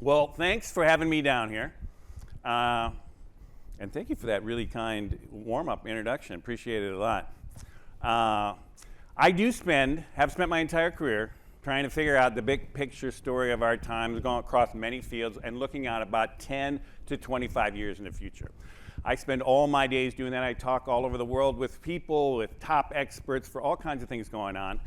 Well, thanks for having me down here. And thank you for that really kind warm-up introduction. Appreciate it a lot. I have spent my entire career trying to figure out the big picture story of our times, going across many fields and looking out about 10 to 25 years in the future. I spend all my days doing that. I talk all over the world with people, with top experts for all kinds of things going on.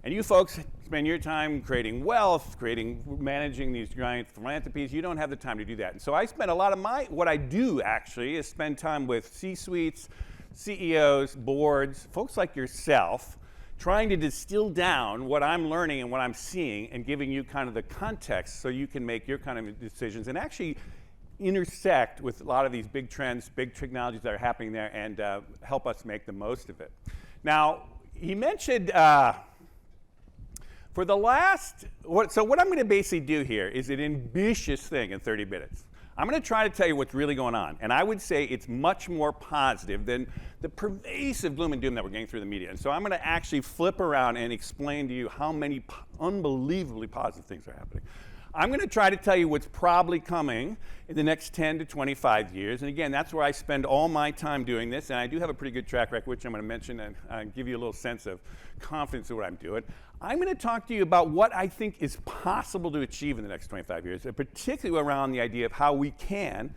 And you folks spend your time creating wealth, managing these giant philanthropies. You don't have the time to do that. And so I spend a lot of what I do actually is spend time with C-suites, CEOs, boards, folks like yourself, trying to distill down what I'm learning and what I'm seeing and giving you kind of the context so you can make your kind of decisions and actually intersect with a lot of these big trends, big technologies that are happening there and help us make the most of it. Now, he mentioned so what I'm going to basically do here is an ambitious thing in 30 minutes. I'm going to try to tell you what's really going on. And I would say it's much more positive than the pervasive gloom and doom that we're getting through the media. And so I'm going to actually flip around and explain to you how many unbelievably positive things are happening. I'm going to try to tell you what's probably coming in the next 10 to 25 years. And again, that's where I spend all my time doing this. And I do have a pretty good track record, which I'm going to mention and give you a little sense of confidence in what I'm doing. I'm going to talk to you about what I think is possible to achieve in the next 25 years, and particularly around the idea of how we can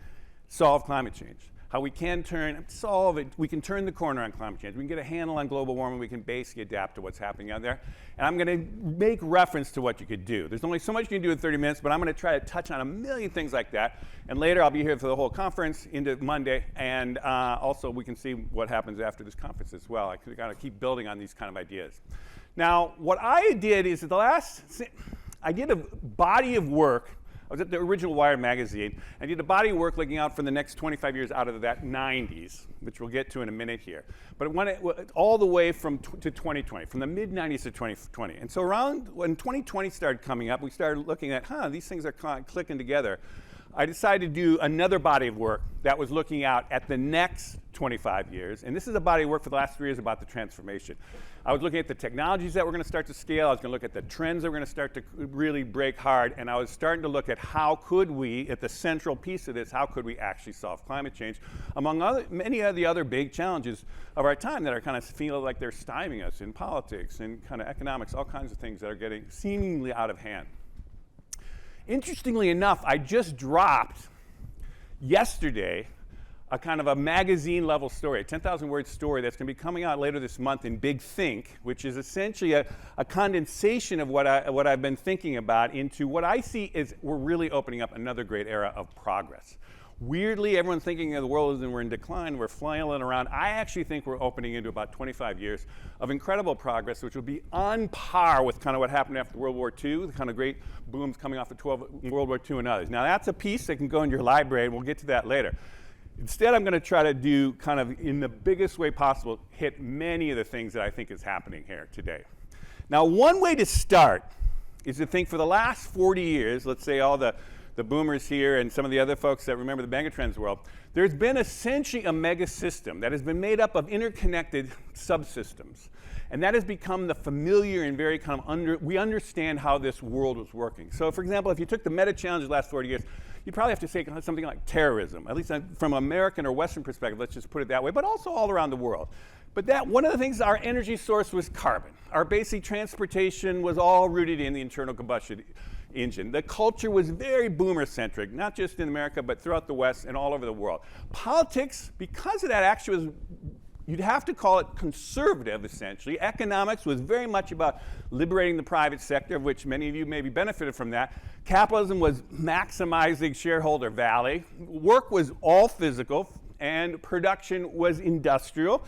solve climate change. How we can solve it, we can turn the corner on climate change. We can get a handle on global warming. We can basically adapt to what's happening out there. And I'm going to make reference to what you could do. There's only so much you can do in 30 minutes, but I'm going to try to touch on a million things like that. And later I'll be here for the whole conference into Monday. And also we can see what happens after this conference as well. I got to keep building on these kind of ideas. Now, what I did is I did a body of work. I was at the original Wired magazine. I did a body of work looking out for the next 25 years out of that 90s, which we'll get to in a minute here. But it went all the way to 2020, from the mid-90s to 2020. And so around when 2020 started coming up, we started looking at, these things are kind of clicking together. I decided to do another body of work that was looking out at the next 25 years. And this is a body of work for the last 3 years about the transformation. I was looking at the technologies that we're going to start to scale. I was going to look at the trends that we're going to start to really break hard. And I was starting to look at how could we, at the central piece of this, how could we actually solve climate change, among many of the other big challenges of our time that are kind of feel like they're stymieing us in politics and kind of economics, all kinds of things that are getting seemingly out of hand. Interestingly enough, I just dropped yesterday a kind of a magazine level story, a 10,000 word story that's going to be coming out later this month in Big Think, which is essentially a condensation of what I've been thinking about into what I see is we're really opening up another great era of progress. Weirdly, everyone's thinking of the world as we're in decline, we're flailing around. I actually think we're opening into about 25 years of incredible progress, which will be on par with kind of what happened after World War II, the kind of great booms coming off of World War II and others. Now that's a piece that can go in your library, and we'll get to that later. Instead, I'm going to try to do kind of in the biggest way possible, hit many of the things that I think is happening here today. Now, one way to start is to think for the last 40 years, let's say all the boomers here and some of the other folks that remember the megatrends world, there's been essentially a mega system that has been made up of interconnected subsystems. And that has become the familiar and very kind of we understand how this world was working. So for example, if you took the meta challenge of the last 40 years, you'd probably have to say something like terrorism, at least from an American or Western perspective, let's just put it that way, but also all around the world. But one of the things, our energy source was carbon. Our basic transportation was all rooted in the internal combustion engine. The culture was very boomer-centric, not just in America, but throughout the West and all over the world. Politics, because of that, actually was, you'd have to call it conservative, essentially. Economics was very much about liberating the private sector, of which many of you maybe benefited from that. Capitalism was maximizing shareholder value. Work was all physical, and production was industrial.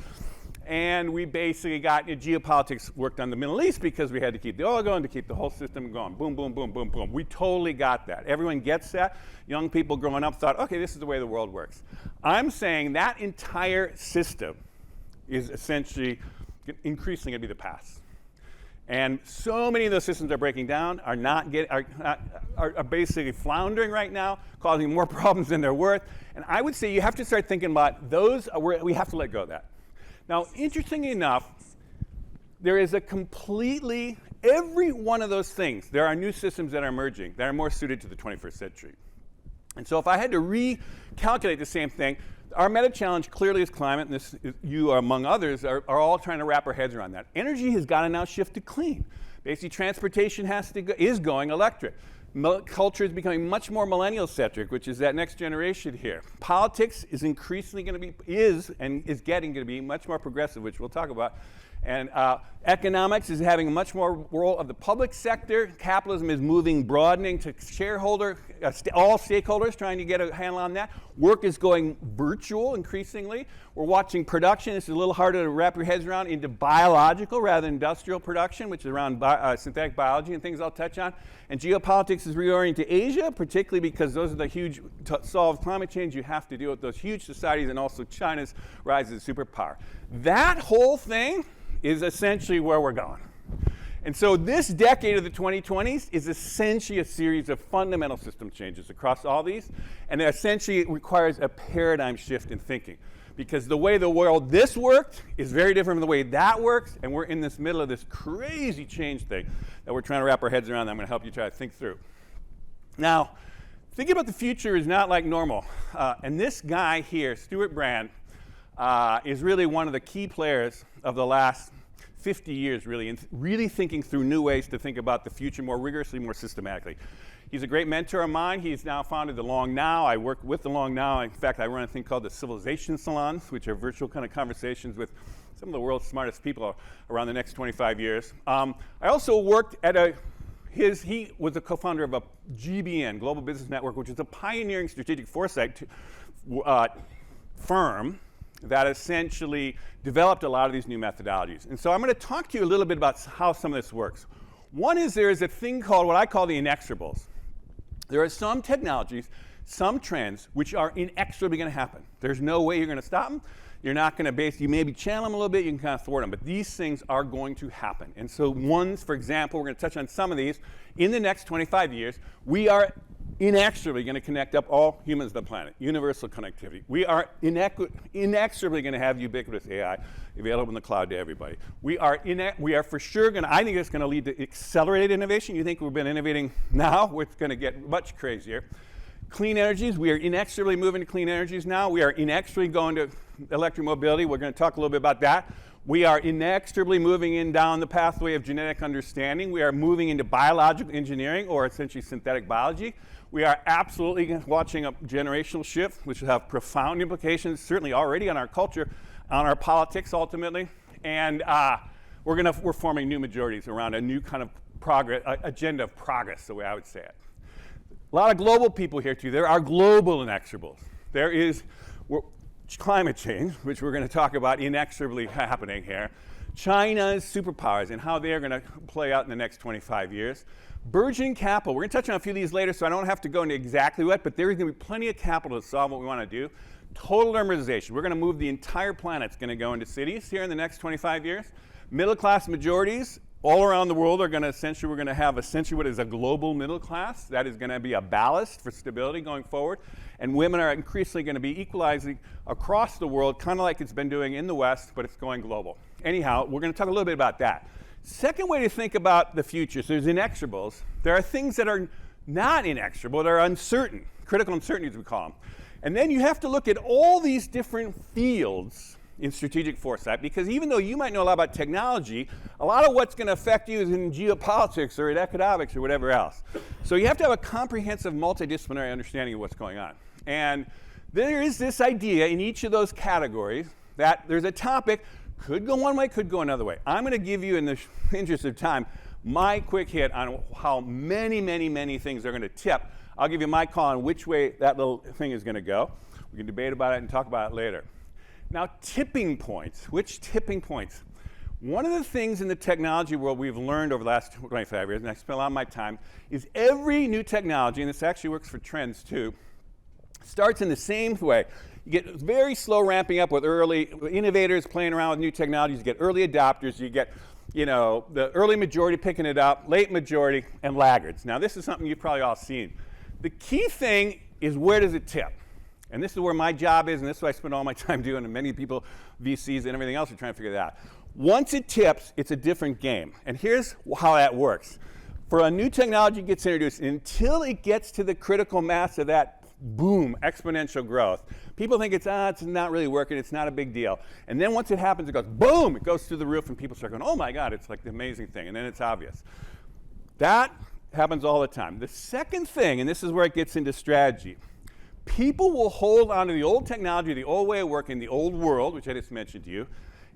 And we basically got geopolitics worked on the Middle East because we had to keep the oil going, to keep the whole system going. Boom, boom, boom, boom, boom. We totally got that. Everyone gets that. Young people growing up thought, okay, this is the way the world works. I'm saying that entire system is essentially increasingly going to be the past. And so many of those systems are breaking down, are basically floundering right now, causing more problems than they're worth. And I would say you have to start thinking about those, we have to let go of that. Now, interestingly enough, there is a completely every one of those things, there are new systems that are emerging that are more suited to the 21st century. And so if I had to recalculate the same thing, our meta challenge clearly is climate, and this is, you, among others, are all trying to wrap our heads around that. Energy has got to now shift to clean. Basically, transportation is going electric. Culture is becoming much more millennial-centric, which is that next generation here. Politics is increasingly going to be, is getting to be much more progressive, which we'll talk about. And economics is having a much more role of the public sector. Capitalism is broadening to all stakeholders, trying to get a handle on that. Work is going virtual increasingly. We're watching production. This is a little harder to wrap your heads around, into biological rather than industrial production, which is around synthetic biology and things I'll touch on. And geopolitics is reorienting to Asia, particularly because those are the huge, to solve climate change, you have to deal with those huge societies, and also China's rise as a superpower. That whole thing is essentially where we're going. And so this decade of the 2020s is essentially a series of fundamental system changes across all these, and essentially it requires a paradigm shift in thinking. Because the way the world this worked is very different from the way that works, and we're in this middle of this crazy change thing that we're trying to wrap our heads around that I'm going to help you try to think through. Now, thinking about the future is not like normal. And this guy here, Stuart Brand, is really one of the key players of the last 50 years, really, in really thinking through new ways to think about the future more rigorously, more systematically. He's a great mentor of mine. He's now founded the Long Now. I work with the Long Now. In fact, I run a thing called the Civilization Salons, which are virtual kind of conversations with some of the world's smartest people around the next 25 years. I also worked at he was a co-founder of a GBN, Global Business Network, which is a pioneering strategic foresight firm that essentially developed a lot of these new methodologies. And so I'm going to talk to you a little bit about how some of this works. One is there is a thing called what I call the inexorables. There are some technologies, some trends, which are inexorably going to happen. There's no way you're going to stop them. You're not going to you maybe channel them a little bit, you can kind of thwart them, but these things are going to happen. And so ones, for example, we're going to touch on some of these. In the next 25 years, we are inexorably going to connect up all humans on the planet, universal connectivity. We are inexorably going to have ubiquitous AI available in the cloud to everybody. We are for sure going to, I think it's going to lead to accelerated innovation. You think we've been innovating now, it's going to get much crazier. Clean energies, we are inexorably moving to clean energies now. We are inexorably going to electric mobility. We're going to talk a little bit about that. We are inexorably moving down the pathway of genetic understanding. We are moving into biological engineering, or essentially synthetic biology. We are absolutely watching a generational shift, which will have profound implications, certainly already on our culture, on our politics ultimately. And we're forming new majorities around a new kind of progress, agenda of progress, the way I would say it. A lot of global people here too. There are global inexorables. There is climate change, which we're going to talk about inexorably happening here. China's superpowers and how they're going to play out in the next 25 years. Burgeoning capital. We're going to touch on a few of these later, so I don't have to go into exactly what, but there is going to be plenty of capital to solve what we want to do. Total urbanization. We're going to move the entire planet. It's going to go into cities here in the next 25 years. Middle class majorities all around the world are going to we're going to have essentially what is a global middle class. That is going to be a ballast for stability going forward. And women are increasingly going to be equalizing across the world, kind of like it's been doing in the West, but it's going global. Anyhow, we're going to talk a little bit about that. Second way to think about the future, so there's inexorables. There are things that are not inexorable, they're uncertain, critical uncertainties we call them. And then you have to look at all these different fields in strategic foresight, because even though you might know a lot about technology, a lot of what's going to affect you is in geopolitics or in economics or whatever else. So you have to have a comprehensive multidisciplinary understanding of what's going on. And there is this idea in each of those categories that there's a topic, could go one way, could go another way. I'm going to give you, in the interest of time, my quick hit on how many, many, many things are going to tip. I'll give you my call on which way that little thing is going to go. We can debate about it and talk about it later. Now, tipping points. Which tipping points? One of the things in the technology world we've learned over the last 25 years, and I spent a lot of my time, is every new technology, and this actually works for trends too, starts in the same way. You get very slow ramping up with early innovators playing around with new technologies. You get early adopters. You get, the early majority picking it up, late majority, and laggards. Now, this is something you've probably all seen. The key thing is, where does it tip? And this is where my job is, and this is what I spend all my time doing, and many people, VCs and everything else, are trying to figure that out. Once it tips, it's a different game. And here's how that works. For a new technology gets introduced, until it gets to the critical mass of that boom, exponential growth, people think it's not really working, it's not a big deal. And then once it happens, it goes boom, it goes through the roof, and people start going, oh my God, it's like the amazing thing. And then it's obvious. That happens all the time. The second thing, and this is where it gets into strategy, people will hold on to the old technology, the old way of working, the old world, which I just mentioned to you,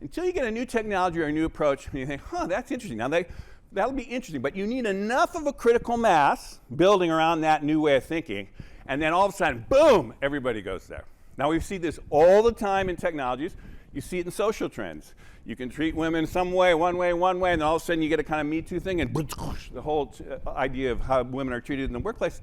until you get a new technology or a new approach, and you think, that's interesting. Now, that'll be interesting, but you need enough of a critical mass building around that new way of thinking, and then all of a sudden, boom, everybody goes there. Now, we see this all the time in technologies. You see it in social trends. You can treat women some way, one way, and then all of a sudden you get a kind of Me Too thing, and the whole idea of how women are treated in the workplace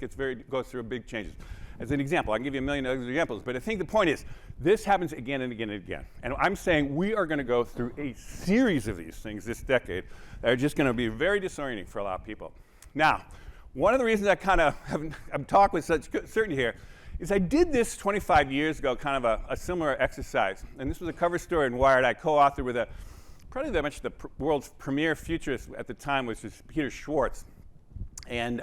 goes through big changes. As an example, I can give you a million other examples, but I think the point is, this happens again and again and again. And I'm saying we are going to go through a series of these things this decade that are just going to be very disorienting for a lot of people. Now, one of the reasons I kind of have talked with such certainty here is I did this 25 years ago, kind of a similar exercise. And this was a cover story in Wired I co-authored with probably the world's premier futurist at the time, which was Peter Schwartz. And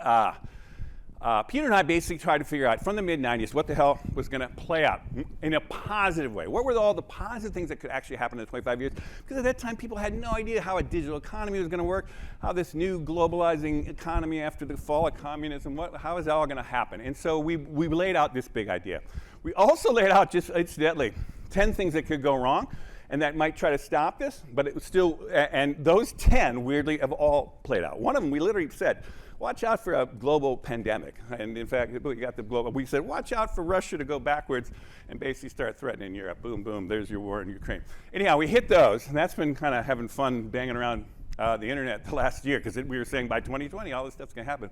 Peter and I basically tried to figure out from the mid-90s what the hell was going to play out in a positive way. What were all the positive things that could actually happen in 25 years? Because at that time, people had no idea how a digital economy was going to work, how this new globalizing economy after the fall of communism, how is that all going to happen? And so we laid out this big idea. We also laid out, just incidentally, 10 things that could go wrong and that might try to stop this, but it was still, and those 10, weirdly, have all played out. One of them, we literally said, watch out for a global pandemic. And in fact, we said, watch out for Russia to go backwards and basically start threatening Europe. Boom, boom, there's your war in Ukraine. Anyhow, we hit those, and that's been kind of having fun banging around the internet the last year, because we were saying by 2020, all this stuff's going to happen.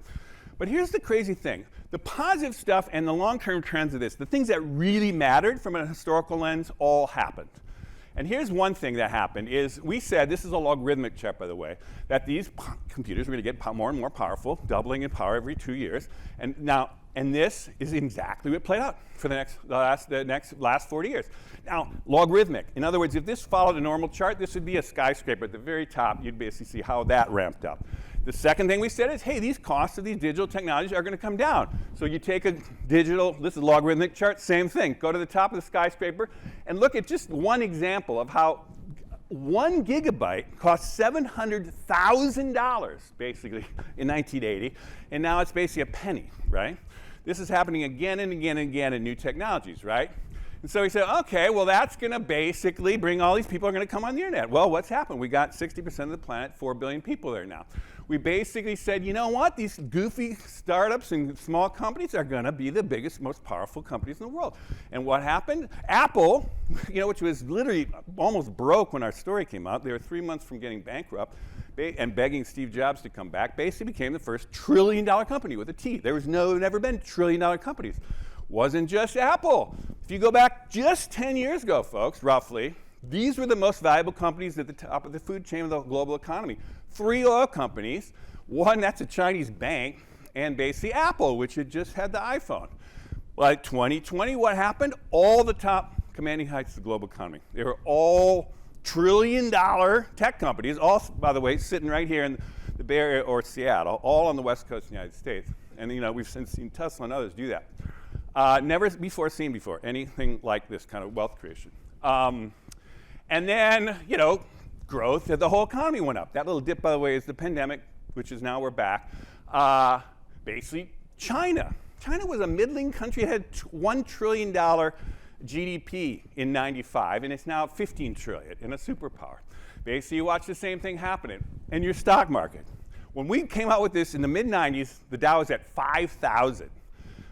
But here's the crazy thing. The positive stuff and the long-term trends of this, the things that really mattered from a historical lens, all happened. And here's one thing that happened is we said, this is a logarithmic chart, by the way, that these computers are going to get more and more powerful, doubling in power every 2 years. And this is exactly what played out for the last 40 years. Now, logarithmic. In other words, if this followed a normal chart, this would be a skyscraper at the very top. You'd basically see how that ramped up. The second thing we said is, hey, these costs of these digital technologies are going to come down. So you take a digital, this is a logarithmic chart, same thing. Go to the top of the skyscraper and look at just one example of how 1 gigabyte cost $700,000 basically in 1980, and now it's basically a penny, right? This is happening again and again and again in new technologies, right? And so we said, okay, well, that's going to basically bring all these people are going to come on the internet. Well, what's happened? We got 60% of the planet, 4 billion people there now. We basically said, you know what? These goofy startups and small companies are going to be the biggest, most powerful companies in the world. And what happened? Apple, which was literally almost broke when our story came out. They were 3 months from getting bankrupt and begging Steve Jobs to come back, basically became the first trillion-dollar company with a T. There was never been trillion-dollar companies. Wasn't just Apple. If you go back just 10 years ago, folks, roughly, these were the most valuable companies at the top of the food chain of the global economy. 3 oil companies, one that's a Chinese bank, and basically Apple, which had just had the iPhone. Like 2020, what happened? All the top commanding heights of the global economy. They were all trillion-dollar tech companies, all, by the way, sitting right here in the Bay Area or Seattle, all on the west coast of the United States. And we've since seen Tesla and others do that. Never before seen before, anything like this kind of wealth creation. And then, growth of the whole economy went up. That little dip, by the way, is the pandemic, which is now we're back. Basically, China. China was a middling country. It had $1 trillion GDP in 95, and it's now $15 trillion in a superpower. Basically, you watch the same thing happening in your stock market. When we came out with this in the mid-90s, the Dow was at 5,000.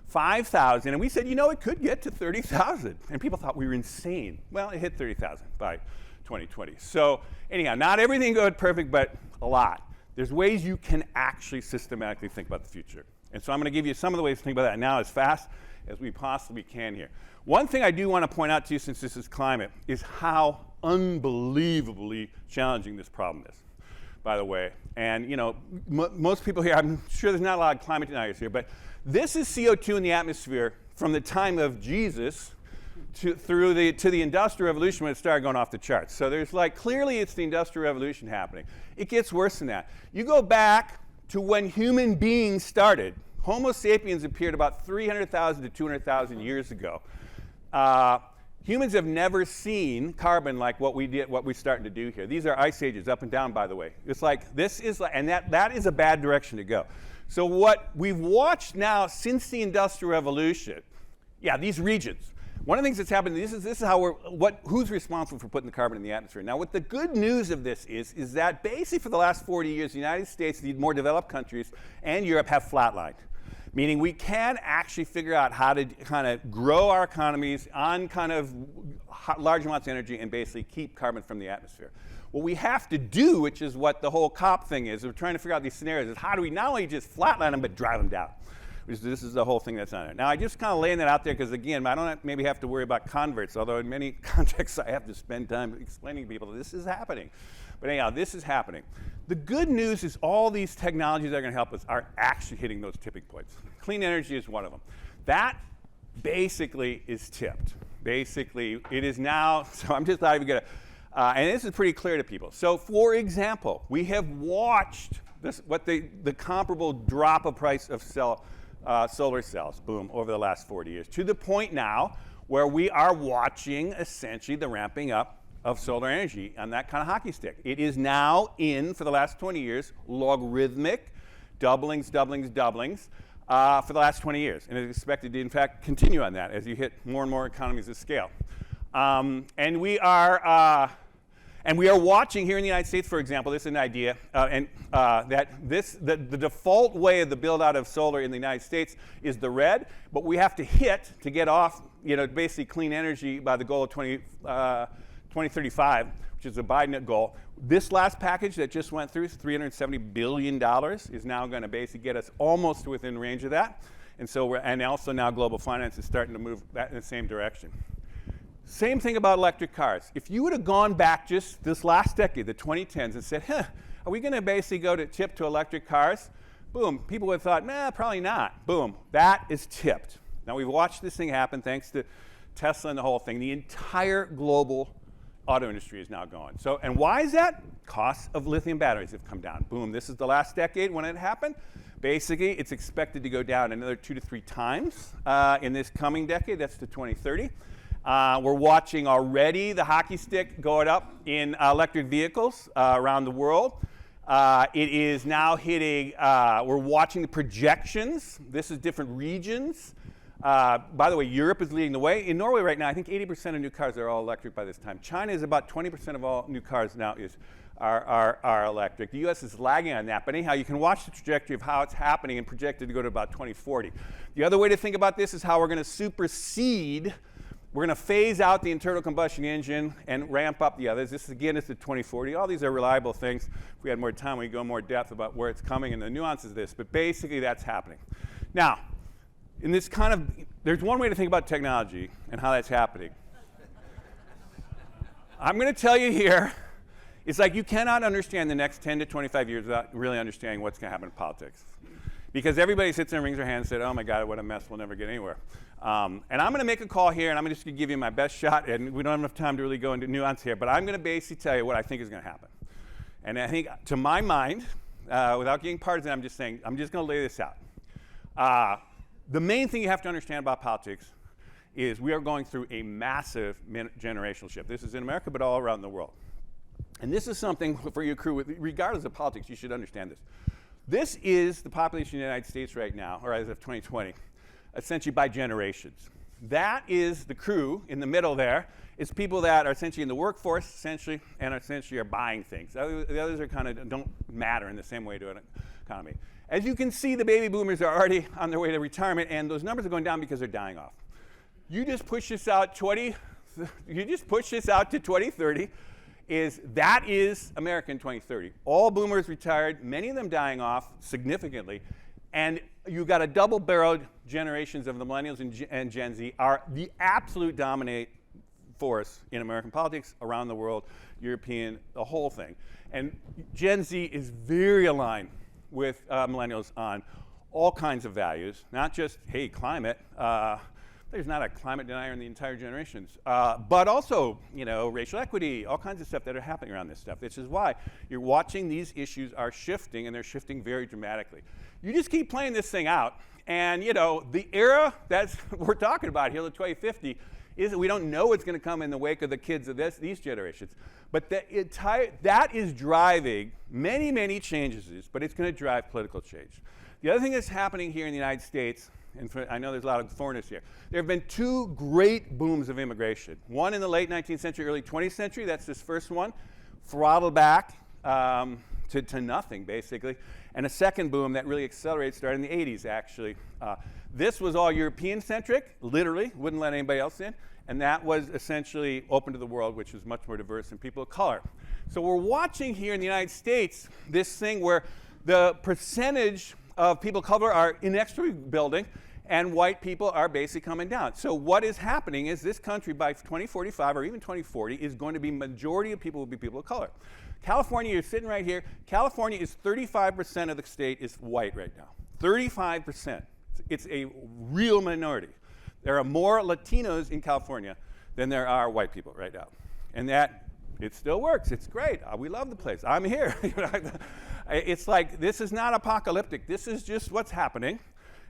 5,000, and we said, it could get to 30,000. And people thought we were insane. Well, it hit 30,000 by 2020. So anyhow, not everything good, perfect, but a lot. There's ways you can actually systematically think about the future. And so I'm going to give you some of the ways to think about that now as fast as we possibly can here. One thing I do want to point out to you, since this is climate, is how unbelievably challenging this problem is, by the way. And most people here, I'm sure there's not a lot of climate deniers here, but this is CO2 in the atmosphere from the time of Jesus to the Industrial Revolution when it started going off the charts. So there's clearly it's the Industrial Revolution happening. It gets worse than that. You go back to when human beings started. Homo sapiens appeared about 300,000 to 200,000 years ago. Humans have never seen carbon like what we're starting to do here. These are ice ages, up and down, by the way. It's and that is a bad direction to go. So what we've watched now since the Industrial Revolution, these regions. One of the things that's happened, this is how who's responsible for putting the carbon in the atmosphere. Now, what the good news of this is that basically for the last 40 years, the United States, the more developed countries, and Europe have flatlined. Meaning we can actually figure out how to kind of grow our economies on kind of large amounts of energy and basically keep carbon from the atmosphere. What we have to do, which is what the whole COP thing is, we're trying to figure out these scenarios, is how do we not only just flatline them, but drive them down? This is the whole thing that's on it. Now, I just kind of laying that out there because, again, I don't maybe have to worry about converts, although in many contexts I have to spend time explaining to people that this is happening. But anyhow, this is happening. The good news is all these technologies that are going to help us are actually hitting those tipping points. Clean energy is one of them. That basically is tipped. Basically, it is now, so I'm just not even going to, and this is pretty clear to people. So, for example, we have watched the comparable drop of price of solar cells, boom, over the last 40 years, to the point now where we are watching essentially the ramping up of solar energy on that kind of hockey stick. It is now for the last 20 years, logarithmic doublings for the last 20 years. And it's expected to, in fact, continue on that as you hit more and more economies of scale. And we are watching here in the United States, for example, this is an idea, that the default way of the build out of solar in the United States is the red, but we have to hit to get off, basically clean energy by the goal of 2035, which is a Biden goal. This last package that just went through, $370 billion, is now going to basically get us almost within range of that. And so and also now global finance is starting to move that in the same direction. Same thing about electric cars. If you would have gone back just this last decade, the 2010s, and said, are we going to basically go to tip to electric cars? Boom, people would have thought, nah, probably not. Boom, that is tipped. Now we've watched this thing happen thanks to Tesla and the whole thing. The entire global auto industry is now going. So, and why is that? Costs of lithium batteries have come down. Boom, this is the last decade when it happened. Basically, it's expected to go down another 2 to 3 times in this coming decade. That's to 2030. We're watching already the hockey stick going up in electric vehicles around the world. It is now hitting, we're watching the projections. This is different regions. By the way, Europe is leading the way. In Norway right now, I think 80% of new cars are all electric by this time. China is about 20% of all new cars now are electric. The US is lagging on that. But anyhow, you can watch the trajectory of how it's happening and projected to go to about 2040. The other way to think about this is how we're going to supersede. We're going to phase out the internal combustion engine and ramp up the others. This, again, is the 2040. All these are reliable things. If we had more time, we'd go more depth about where it's coming and the nuances of this. But basically, that's happening. Now, in this kind of, there's one way to think about technology and how that's happening. I'm going to tell you here, it's like you cannot understand the next 10 to 25 years without really understanding what's going to happen in politics. Because everybody sits there and wrings their hands and said, oh my God, what a mess, we'll never get anywhere. And I'm going to make a call here, and I'm just going to give you my best shot, and we don't have enough time to really go into nuance here, but I'm going to basically tell you what I think is going to happen. And I think, to my mind, without getting partisan, I'm just saying, I'm just going to lay this out. The main thing you have to understand about politics is we are going through a massive generational shift. This is in America, but all around the world. And this is something for your crew, regardless of politics, you should understand this. This is the population of the United States right now, or as of 2020, essentially by generations. That is the crew in the middle there. It's people that are essentially in the workforce, essentially, and essentially are buying things. The others are kind of don't matter in the same way to an economy. As you can see, the baby boomers are already on their way to retirement, and those numbers are going down because they're dying off. You just push this out to 2030. That is America in 2030. All boomers retired, many of them dying off significantly, and you've got a double-barreled generations of the millennials and Gen Z are the absolute dominate force in American politics, around the world, European, the whole thing. And Gen Z is very aligned with millennials on all kinds of values, not just, hey, climate, There's not a climate denier in the entire generations. But also, racial equity, all kinds of stuff that are happening around this stuff. This is why you're watching these issues are shifting, and they're shifting very dramatically. You just keep playing this thing out, and the era that we're talking about here, the 2050, is that we don't know what's going to come in the wake of the kids of these generations. But that is driving many, many changes, but it's going to drive political change. The other thing that's happening here in the United States, and I know there's a lot of foreigners here, there have been two great booms of immigration. One in the late 19th century, early 20th century, that's this first one, throttled back to nothing, basically. And a second boom that really accelerated started in the 80s, actually. This was all European-centric, literally, wouldn't let anybody else in. And that was essentially open to the world, which was much more diverse than people of color. So we're watching here in the United States this thing where the percentage of people of color are inexorably building, and white people are basically coming down. So what is happening is this country by 2045 or even 2040 is going to be majority of people will be people of color. California, you're sitting right here. California is 35% of the state is white right now. 35%. It's a real minority. There are more Latinos in California than there are white people right now. And that, it still works. It's great. We love the place. I'm here. It's like, this is not apocalyptic. This is just what's happening.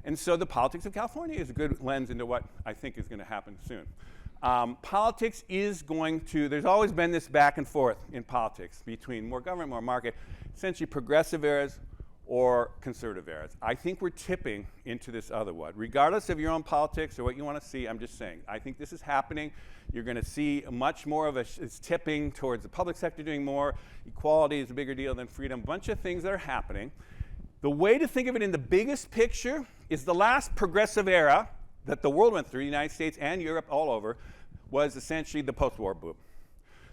And so the politics of California is a good lens into what I think is going to happen soon. Politics is going to, there's always been this back and forth in politics between more government, more market, essentially progressive eras or conservative eras. I think we're tipping into this other one. Regardless of your own politics or what you want to see, I'm just saying, I think this is happening. You're going to see much more of it's tipping towards the public sector doing more. Equality is a bigger deal than freedom. A bunch of things that are happening. The way to think of it in the biggest picture is the last progressive era that the world went through, the United States and Europe all over, was essentially the post-war boom.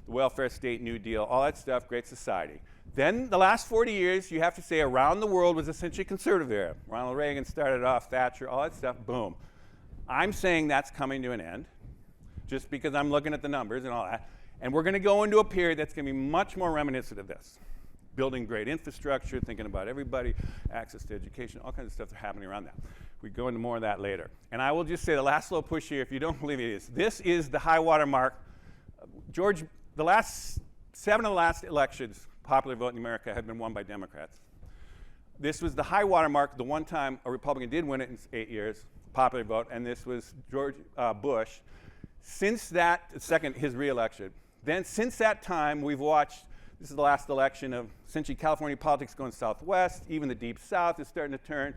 The welfare state, New Deal, all that stuff, Great Society. Then the last 40 years, you have to say around the world was essentially conservative era. Ronald Reagan started off, Thatcher, all that stuff, boom. I'm saying that's coming to an end, just because I'm looking at the numbers and all that. And we're going to go into a period that's going to be much more reminiscent of this. Building great infrastructure, thinking about everybody, access to education, all kinds of stuff that's happening around that. We go into more of that later. And I will just say the last little push here, if you don't believe it is, this is the high water mark. George, the last 7 of the last elections, popular vote in America, have been won by Democrats. This was the high water mark, the one time a Republican did win it in 8 years, popular vote, and this was George Bush. Since that, his re-election, then since that time, we've watched, this is the last election of essentially California politics going southwest, even the deep south is starting to turn.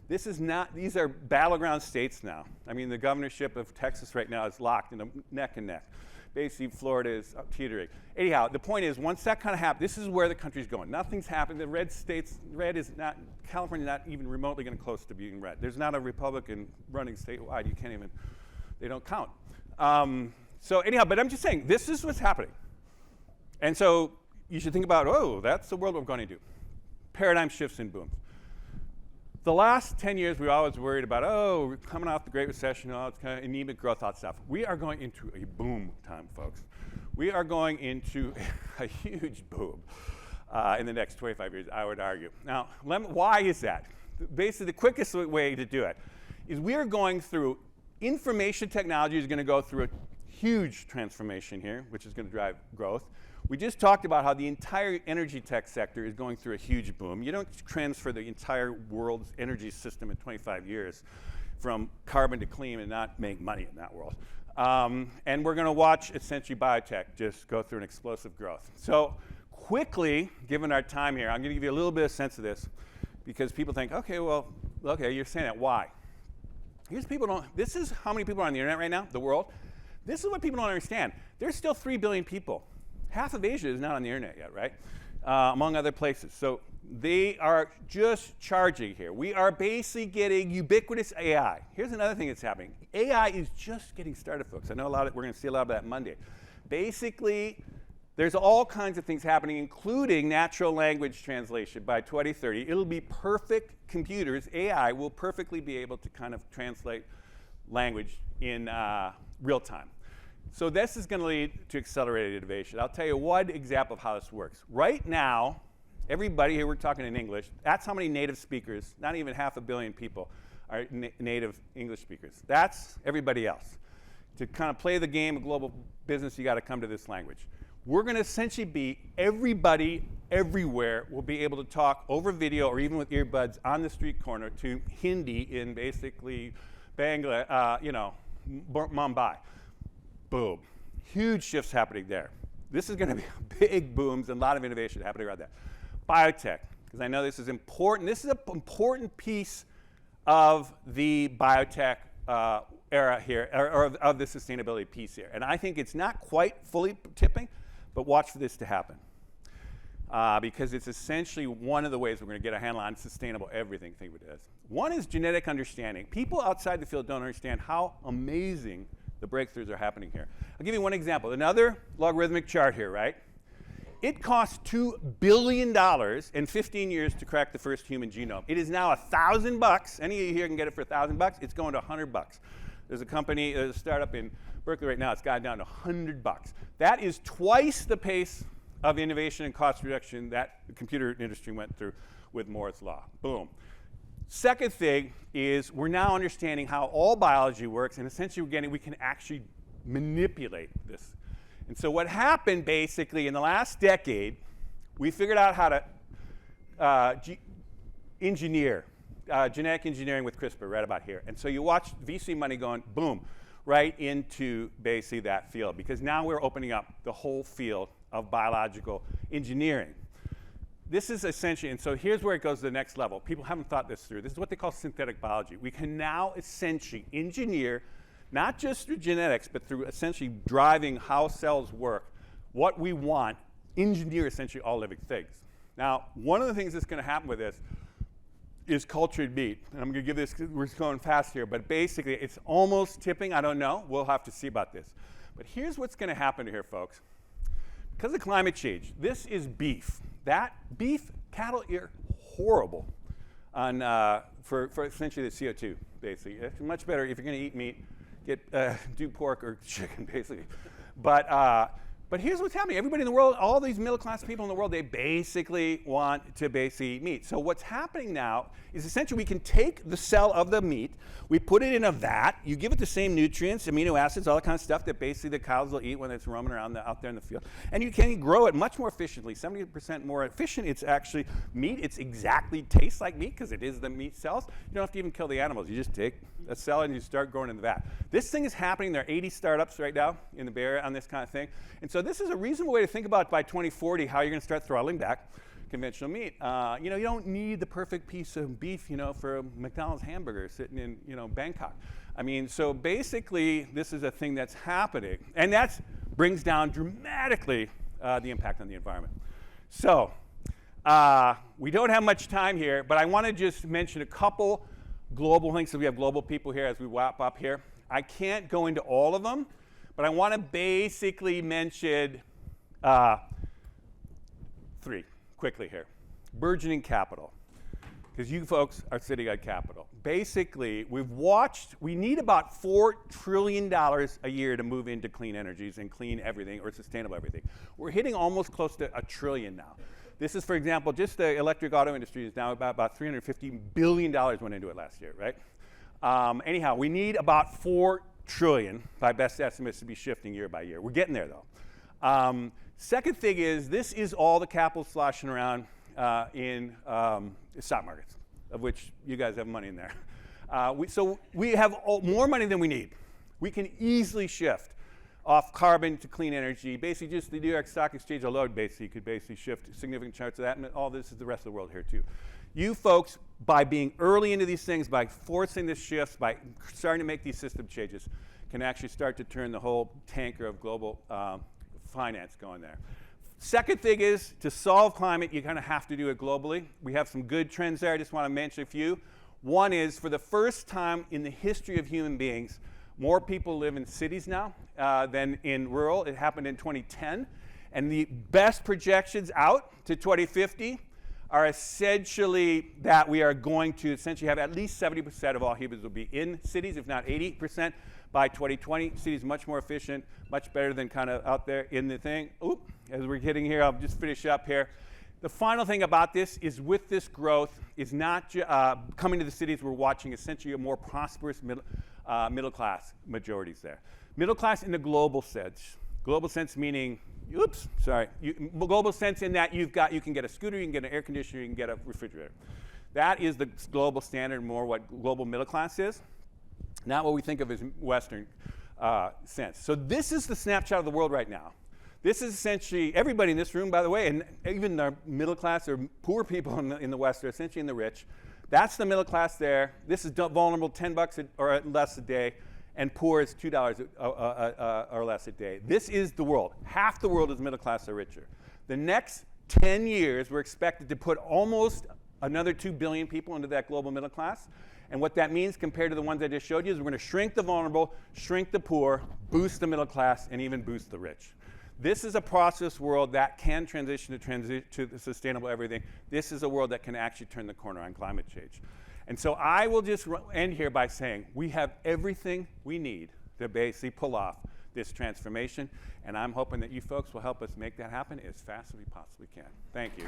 This is not, these are battleground states now. I mean, the governorship of Texas right now is locked in a neck and neck. Basically, Florida is teetering. Anyhow, the point is, once that kind of happens, this is where the country's going. Nothing's happened. The red states, red is not, California not even remotely getting close to being red. There's not a Republican running statewide. You can't even, they don't count. So anyhow, but I'm just saying, this is what's happening. And so you should think about, oh, that's the world we're going to do. Paradigm shifts and booms. The last 10 years, we were always worried about, oh, we're coming off the Great Recession, all this kind of anemic growth, all that stuff. We are going into a boom time, folks. We are going into a huge boom in the next 25 years, I would argue. Now, why is that? Basically, the quickest way to do it is we are going through, information technology is going to go through a huge transformation here, which is going to drive growth. We just talked about how the entire energy tech sector is going through a huge boom. You don't transfer the entire world's energy system in 25 years from carbon to clean and not make money in that world. And we're going to watch essentially biotech just go through an explosive growth. So quickly, given our time here, I'm going to give you a little bit of sense of this because people think, okay, well, okay, you're saying that. Why? This is how many people are on the internet right now, the world. This is what people don't understand. There's still 3 billion people. Half of Asia is not on the internet yet, right? Among other places. So they are just charging here. We are basically getting ubiquitous AI. Here's another thing that's happening. AI is just getting started, folks. I know we're going to see a lot of that Monday. Basically, there's all kinds of things happening, including natural language translation by 2030. It'll be perfect computers. AI will perfectly be able to kind of translate language in real time. So this is going to lead to accelerated innovation. I'll tell you one example of how this works. Right now, everybody here, we're talking in English, that's how many native speakers, not even 500 million people, are native English speakers. That's everybody else. To kind of play the game of global business, you got to come to this language. We're going to essentially be everybody everywhere will be able to talk over video or even with earbuds on the street corner to Hindi in basically Mumbai. Boom. Huge shifts happening there. This is going to be big booms and a lot of innovation happening around that. Biotech, because I know this is important. This is an important piece of the biotech era here, or of the sustainability piece here. And I think it's not quite fully tipping, but watch for this to happen. Because it's essentially one of the ways we're going to get a handle on sustainable everything. Think of it as. One is genetic understanding. People outside the field don't understand how amazing the breakthroughs are happening here. I'll give you one example. Another logarithmic chart here, right? It cost $2 billion in 15 years to crack the first human genome. It is now $1,000. Any of you here can get it for $1,000. It's going to $100. There's a company, there's a startup in Berkeley right now. It's gotten down to $100. That is twice the pace of innovation and cost reduction that the computer industry went through with Moore's law. Boom. Second thing is we're now understanding how all biology works, and essentially we can actually manipulate this. And so what happened basically in the last decade, we figured out how to engineer, genetic engineering with CRISPR right about here. And so you watch VC money going boom, right into basically that field, because now we're opening up the whole field of biological engineering. This is essentially, and so here's where it goes to the next level. People haven't thought this through. This is what they call synthetic biology. We can now essentially engineer, not just through genetics, but through essentially driving how cells work, what we want, engineer essentially all living things. Now, one of the things that's going to happen with this is cultured meat. And I'm going to give this, we're going fast here, but basically it's almost tipping. I don't know. We'll have to see about this. But here's what's going to happen here, folks. Because of climate change, this is beef. That beef, cattle are horrible on, for essentially the CO2, basically. It's much better if you're going to eat meat, do pork or chicken, basically. But here's what's happening. Everybody in the world, all these middle-class people in the world, they basically want to basically eat meat. So what's happening now is essentially we can take the cell of the meat, we put it in a vat, you give it the same nutrients, amino acids, all that kind of stuff that basically the cows will eat when it's roaming around out there in the field. And you can grow it much more efficiently, 70% more efficient. It's actually meat. It's exactly tastes like meat because it is the meat cells. You don't have to even kill the animals. You just take a cell and you start growing in the vat. This thing is happening. There are 80 startups right now in the Bay Area on this kind of thing. And so this is a reasonable way to think about by 2040 how you're going to start throttling back conventional meat. You don't need the perfect piece of beef, for a McDonald's hamburger sitting in, Bangkok. I mean, so basically, this is a thing that's happening, and that brings down dramatically the impact on the environment. So we don't have much time here, but I want to just mention a couple global things. So we have global people here as we wrap up here. I can't go into all of them, but I want to basically mention three quickly here. Burgeoning capital, because you folks are sitting on capital. Basically, we need about $4 trillion a year to move into clean energies and clean everything or sustainable everything. We're hitting almost close to $1 trillion now. This is, for example, just the electric auto industry is now about $350 billion went into it last year, right? Anyhow, we need about $4 trillion by best estimates to be shifting year by year. We're getting there, though. Second thing is, this is all the capital sloshing around in stock markets, of which you guys have money in there. So we have more money than we need. We can easily shift off carbon to clean energy. Basically, just the New York Stock Exchange alone could basically shift significant chunks of that, and all this is the rest of the world here too. You folks, by being early into these things, by forcing this shift, by starting to make these system changes, can actually start to turn the whole tanker of global finance going there. Second thing is, to solve climate, you kind of have to do it globally. We have some good trends there. I just want to mention a few. One is, for the first time in the history of human beings, more people live in cities now than in rural. It happened in 2010. And the best projections out to 2050 are essentially that we are going to essentially have at least 70% of all humans will be in cities, if not 80%. By 2020, cities much more efficient, much better than kind of out there in the thing. Oop, as we're getting here, I'll just finish up here. The final thing about this is with this growth is not coming to the cities, we're watching essentially a more prosperous middle class majorities there. Middle class in the global sense. Global sense meaning, global sense in that you can get a scooter, you can get an air conditioner, you can get a refrigerator. That is the global standard, more what global middle class is, not what we think of as Western sense. So this is the snapshot of the world right now. This is essentially everybody in this room, by the way, and even the middle class or poor people in the West are essentially in the rich. That's the middle class there. This is vulnerable, $10 or less a day, and poor is $2 or less a day. This is the world. Half the world is middle class or richer. The next 10 years, we're expected to put almost another 2 billion people into that global middle class. And what that means compared to the ones I just showed you is we're going to shrink the vulnerable, shrink the poor, boost the middle class, and even boost the rich. This is a process world that can transition to the sustainable everything. This is a world that can actually turn the corner on climate change. And so I will just end here by saying we have everything we need to basically pull off this transformation. And I'm hoping that you folks will help us make that happen as fast as we possibly can. Thank you.